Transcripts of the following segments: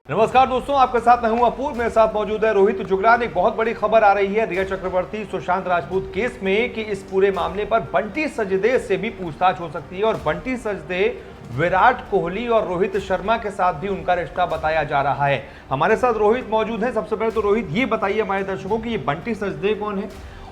नमस्कार दोस्तों, आपके साथ मैं हूं अपूर्व। मेरे साथ मौजूद है रोहित जुगरान। एक बहुत बड़ी खबर आ रही है रिया चक्रवर्ती सुशांत राजपूत केस में कि इस पूरे मामले पर बंटी सजदे से भी पूछताछ हो सकती है और बंटी सजदे विराट कोहली और रोहित शर्मा के साथ भी उनका रिश्ता बताया जा रहा है। हमारे साथ रोहित मौजूद है। सबसे पहले तो रोहित ये बताइए हमारे दर्शकों की ये बंटी सजदे कौन है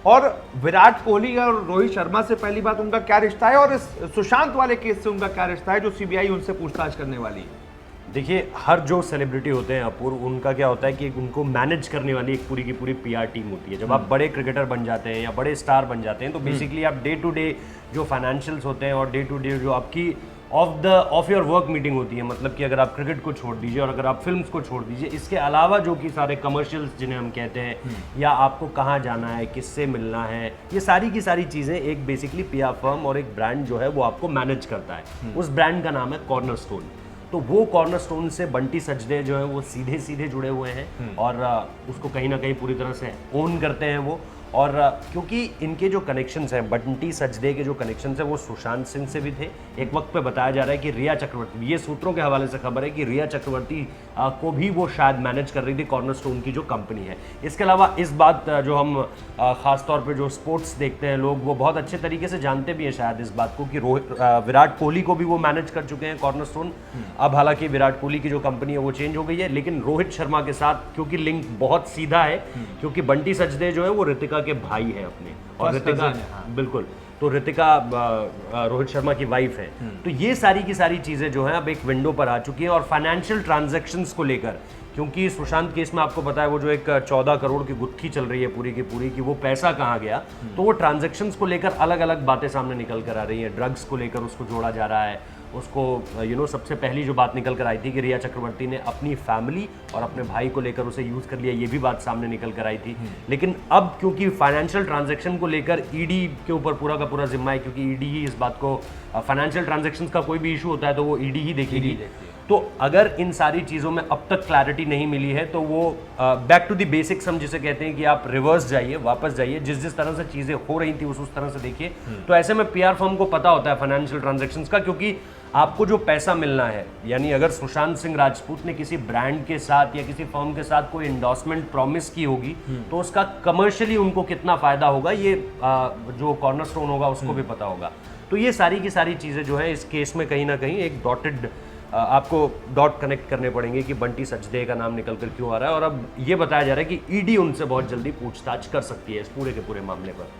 और विराट कोहली और रोहित शर्मा से पहली बात उनका क्या रिश्ता है और इस सुशांत वाले केस से उनका क्या रिश्ता है जो सीबीआई उनसे पूछताछ करने वाली है। देखिए, हर जो सेलिब्रिटी होते हैं अपूर्व, उनका क्या होता है कि उनको मैनेज करने वाली एक पूरी की पूरी पीआर टीम होती है। जब आप बड़े क्रिकेटर बन जाते हैं या बड़े स्टार बन जाते हैं तो बेसिकली आप डे टू डे जो फाइनेंशियल्स होते हैं और डे टू डे जो आपकी ऑफ योर वर्क मीटिंग होती है, मतलब कि अगर आप क्रिकेट को छोड़ दीजिए और अगर आप फिल्म्स को छोड़ दीजिए, इसके अलावा जो कि सारे कमर्शियल्स जिन्हें हम कहते हैं या आपको कहाँ जाना है, किससे मिलना है, ये सारी की सारी चीज़ें एक बेसिकली पीआर फर्म और एक ब्रांड जो है वो आपको मैनेज करता है। उस ब्रांड का नाम है कॉर्नरस्टोन। तो वो कॉर्नरस्टोन से बंटी सजदे जो है वो सीधे सीधे जुड़े हुए हैं और उसको कहीं ना कहीं पूरी तरह से ओन करते हैं वो। और क्योंकि इनके जो कनेक्शंस हैं, बंटी सजदे के जो कनेक्शंस हैं वो सुशांत सिंह से भी थे। एक वक्त पे बताया जा रहा है कि रिया चक्रवर्ती, ये सूत्रों के हवाले से खबर है कि रिया चक्रवर्ती को भी वो शायद मैनेज कर रही थी कॉर्नरस्टोन की जो कंपनी है। इसके अलावा इस बात जो हम खास तौर पे जो स्पोर्ट्स देखते हैं लोग, वो बहुत अच्छे तरीके से जानते भी हैं शायद इस बात को कि विराट कोहली को भी वो मैनेज कर चुके हैं कॉर्नरस्टोन। अब हालांकि विराट कोहली की जो कंपनी है वो चेंज हो गई है, लेकिन रोहित शर्मा के साथ क्योंकि लिंक बहुत सीधा है, क्योंकि बंटी सजदे जो है वो ऋतिका के भाई है अपने, और ऋतिका बिल्कुल, तो ऋतिका रोहित शर्मा की वाइफ है। तो ये सारी की सारी चीजें जो हैं अब एक विंडो पर आ चुकी हैं। और फाइनेंशियल ट्रांजैक्शंस को लेकर, क्योंकि सुशांत केस में आपको पता है वो जो एक 14 करोड़ की गुत्थी चल रही है पूरी की पूरी की, वो पैसा कहाँ गया, तो वो ट्रांजैक्शंस को लेकर अलग अलग बातें सामने निकल कर आ रही हैं। ड्रग्स को लेकर उसको जोड़ा जा रहा है, उसको सबसे पहली जो बात निकल कर आई थी कि रिया चक्रवर्ती ने अपनी फैमिली और अपने भाई को लेकर उसे यूज़ कर लिया, ये भी बात सामने निकल कर आई थी। लेकिन अब क्योंकि फाइनेंशियल ट्रांजैक्शन को लेकर ईडी के ऊपर पूरा का पूरा जिम्मा है, क्योंकि ईडी ही इस बात को, फाइनेंशियल ट्रांजैक्शंस का कोई भी इशू होता है तो वो ईडी ही देखेगी। तो अगर इन सारी चीज़ों में अब तक क्लैरिटी नहीं मिली है तो वो बैक टू द बेसिक्स हम जिसे कहते हैं कि आप रिवर्स जाइए, वापस जाइए, जिस तरह से चीज़ें हो रही थी उस तरह से देखिए। तो ऐसे में पीआर फर्म को पता होता है फाइनेंशियल ट्रांजैक्शंस का, क्योंकि आपको जो पैसा मिलना है, यानी अगर सुशांत सिंह राजपूत ने किसी ब्रांड के साथ या किसी फर्म के साथ कोई एंडोर्समेंट प्रॉमिस की होगी तो उसका कमर्शियली उनको कितना फायदा होगा, ये जो कॉर्नरस्टोन होगा उसको भी पता होगा। तो ये सारी की सारी चीज़ें जो है इस केस में कहीं ना कहीं एक डॉटेड, आपको डॉट कनेक्ट करने पड़ेंगे कि बंटी सजदे का नाम निकल कर क्यों आ रहा है। और अब ये बताया जा रहा है कि ईडी उनसे बहुत जल्दी पूछताछ कर सकती है इस पूरे के पूरे मामले पर।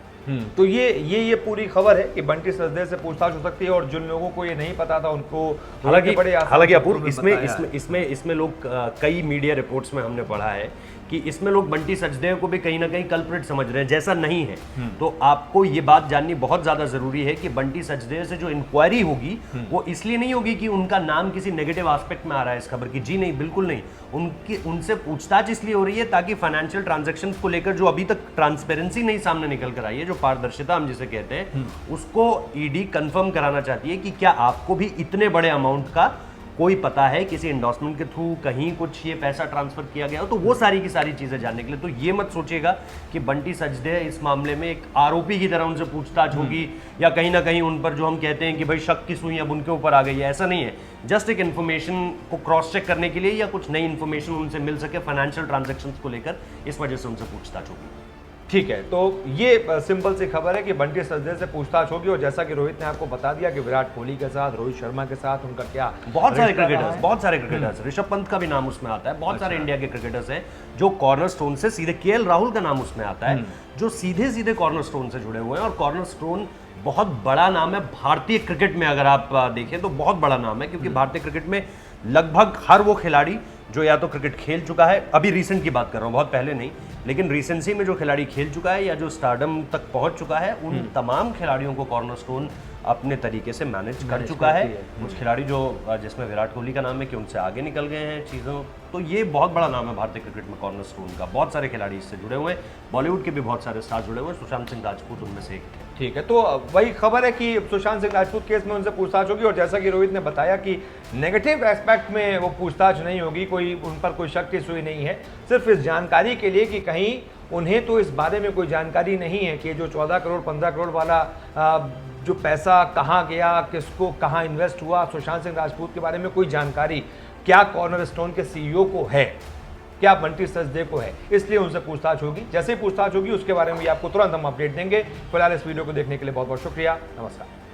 तो ये पूरी खबर है कि बंटी सजदे से पूछताछ हो सकती है और जिन लोगों को ये नहीं पता था उनको, हालांकि अपूर्व इसमें लोग कई मीडिया रिपोर्ट्स में हमने पढ़ा है कि इसमें लोग बंटी सजदे को भी कहीं ना कहीं कल्प्रिट समझ रहे हैं, जैसा नहीं है। तो आपको ये बात जाननी बहुत ज्यादा जरूरी है कि बंटी सजदे से जो इंक्वायरी होगी वो इसलिए नहीं होगी कि उनका नाम किसी नेगेटिव एस्पेक्ट में आ रहा है इस खबर की, जी नहीं, बिल्कुल नहीं। उनसे पूछताछ इसलिए हो रही है ताकि फाइनेंशियल ट्रांजैक्शन को लेकर जो अभी तक ट्रांसपेरेंसी नहीं सामने निकल कर आई है, जो पारदर्शिता हम जिसे कहते हैं, उसको ईडी कंफर्म कराना चाहती है कि क्या आपको भी इतने बड़े अमाउंट का कोई पता है, किसी एंडोर्समेंट के थ्रू कहीं कुछ ये पैसा ट्रांसफर किया गया हो। तो वो सारी की सारी चीजें जानने के लिए तो ये मत सोचिएगा कि बंटी सजदे इस मामले में एक आरोपी की तरह उनसे पूछताछ होगी या कहीं ना कहीं उन पर जो हम कहते हैं कि भाई शक की सुई अब उनके ऊपर आ गई है, ऐसा नहीं है। जस्ट एक इन्फॉर्मेशन को क्रॉस चेक करने के लिए या कुछ नई इन्फॉर्मेशन उनसे मिल सके फाइनेंशियल ट्रांजेक्शन को लेकर, इस वजह से उनसे पूछताछ होगी। ठीक है, तो ये सिंपल सी खबर है कि बंटी सजदे से पूछताछ होगी। और जैसा कि रोहित ने आपको बता दिया कि विराट कोहली के साथ, रोहित शर्मा के साथ उनका क्या, बहुत सारे क्रिकेटर्स, ऋषभ पंत का भी नाम उसमें आता है, बहुत सारे इंडिया के क्रिकेटर्स हैं जो कॉर्नरस्टोन से सीधे, केएल राहुल का नाम उसमें आता है, जो सीधे सीधे कॉर्नरस्टोन से जुड़े हुए हैं। और कॉर्नरस्टोन बहुत बड़ा नाम है भारतीय क्रिकेट में, अगर आप देखें तो बहुत बड़ा नाम है, क्योंकि भारतीय क्रिकेट में लगभग हर वो खिलाड़ी जो या तो क्रिकेट खेल चुका है, अभी रिसेंट की बात कर रहा हूँ, बहुत पहले नहीं, लेकिन रिसेंसी में जो खिलाड़ी खेल चुका है या जो स्टारडम तक पहुंच चुका है, उन तमाम खिलाड़ियों को कॉर्नरस्टोन अपने तरीके से मैनेज कर चुका है। कुछ खिलाड़ी जो, जिसमें विराट कोहली का नाम है कि उनसे आगे निकल गए हैं चीज़ों, तो ये बहुत बड़ा नाम है भारतीय क्रिकेट में कॉर्नरस्टोन का। बहुत सारे खिलाड़ी इससे जुड़े हुए हैं, बॉलीवुड के भी बहुत सारे स्टार जुड़े हुए हैं, सुशांत सिंह राजपूत उनमें से एक थे। ठीक है, तो वही खबर है कि सुशांत सिंह राजपूत केस में उनसे पूछताछ होगी। और जैसा कि रोहित ने बताया कि नेगेटिव एस्पेक्ट में वो पूछताछ नहीं होगी, कोई उन पर कोई शक की सुई नहीं है, सिर्फ इस जानकारी के लिए कि कहीं उन्हें तो इस बारे में कोई जानकारी नहीं है कि जो 14 करोड़ 15 करोड़ वाला जो पैसा कहाँ गया, किसको कहाँ इन्वेस्ट हुआ, सुशांत सिंह राजपूत के बारे में कोई जानकारी क्या कॉर्नर स्टोन के सीईओ को है, क्या बंटी सचदे को है, इसलिए उनसे पूछताछ होगी। जैसे ही पूछताछ होगी उसके बारे में भी आपको तुरंत हम अपडेट देंगे। फिलहाल इस वीडियो को देखने के लिए बहुत बहुत शुक्रिया। नमस्कार।